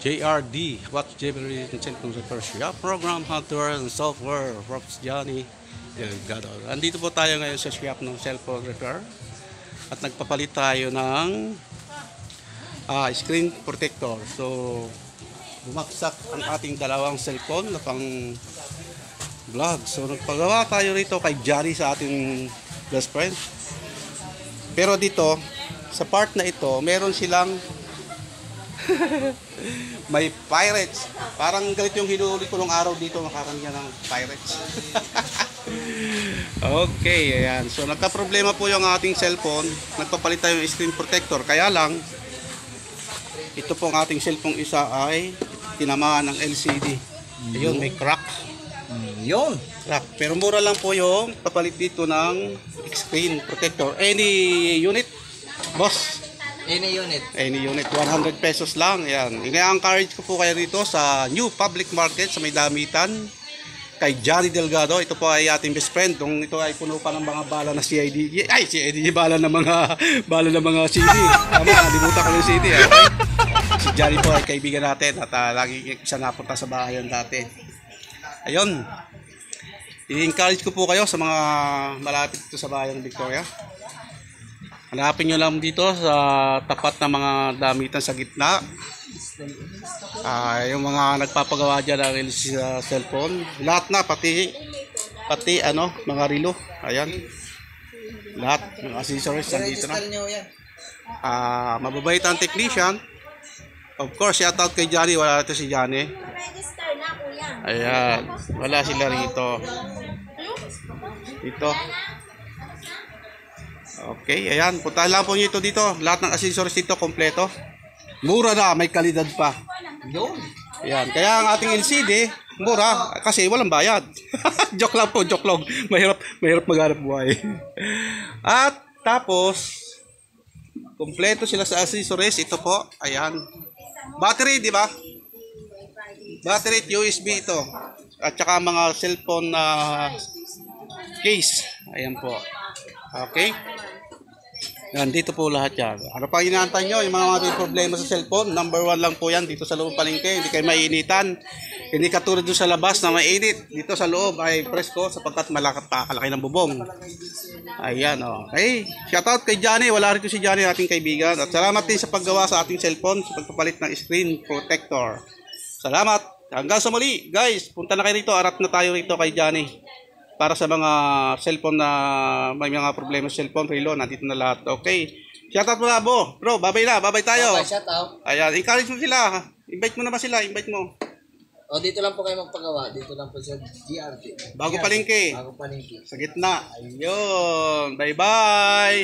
JRD, Watch Jewelry and Cellphone Repair Shop, Program Hardware and Software, Props Johnny Delgado. Andito po tayo ngayon sa shop ng cellphone repair at nagpapalit tayo ng screen protector. So, bumaksak ang ating dalawang cellphone na pang vlog. So, nagpagawa tayo rito kay Johnny sa ating best friend. Pero dito, sa part na ito, meron silang may pirates. Parang galit yung hinuli ko nung araw dito, makakaramihan ng pirates. Okay, ayan. So nagka-problema po yung ating cellphone. Nagpapalit tayo ng screen protector. Kaya lang, ito pong ating cellphone isa ay tinamaan ng LCD. Ayun, may crack. Yun. Crack. Pero mura lang po yung papalit dito ng screen protector. Any unit, boss? Any unit. Any unit, 100 pesos lang. Yan. I-encourage ko po kayo rito sa New Public Market sa may damitan kay Johnny Delgado. Ito po ay ating best friend. Kung ito ay puno pa ng mga bala na CID. Ay, CID, bala ng mga CD. Tama, nalimutan ko yung CD. Okay? Si Johnny po ay kaibigan natin at lagi siya napunta sa bahayan dati. Ayun. I-encourage ko po kayo sa mga malapit dito sa bahayan ng Victoria. Hanapin nyo lang dito sa tapat na mga damitan sa gitna. Yung mga nagpapagawa dyan ng cellphone. Lahat na, pati mga relo. Ayan. Lahat, mga accessories nandito na. Mababait ang technician. Of course, shout out kay Johnny. Wala ito si Johnny. Ayan. Wala sila rito. Dito. Okay, ayan. Puntahan lang po nyo ito dito. Lahat ng accessories dito, kompleto. Mura na, may kalidad pa. Ayan. Kaya ang ating LCD, mura. Kasi walang bayad. Joke lang po, joke lang. Mahirap maghanap buhay. At tapos, kompleto sila sa accessories. Ito po, ayan. Battery, di ba? Battery at USB ito. At saka mga cellphone na case. Ayan po. Okay? Yan, dito po lahat yan. Ano pa inaantay nyo? Yung mga may problema sa cellphone, number 1 lang po yan dito sa loob palengke. Hindi kayo maiinitan. Hindi katulad doon sa labas na mainit. Dito sa loob ay presko sapagkat kalaki ng bubong. Ayan, okay. Shoutout kay Johnny. Wala rito si Johnny, ating kaibigan. At salamat din sa paggawa sa ating cellphone sa pagpapalit ng screen protector. Salamat. Hanggang sa muli. Guys, punta na kayo rito. Arat na tayo rito kay Johnny. Para sa mga cellphone na may mga problema sa cellphone, relo, nandito na lahat. Okay. Shoutout mo na, bro. Babay na. Babay tayo. Okay, shoutout. Ayan. Encourage mo sila. Invite mo naman sila. Invite mo. O, dito lang po kayo magpagawa. Dito lang po sa GRT. Bago palengke. Bago palengke. Sa gitna. Ayun. Bye-bye.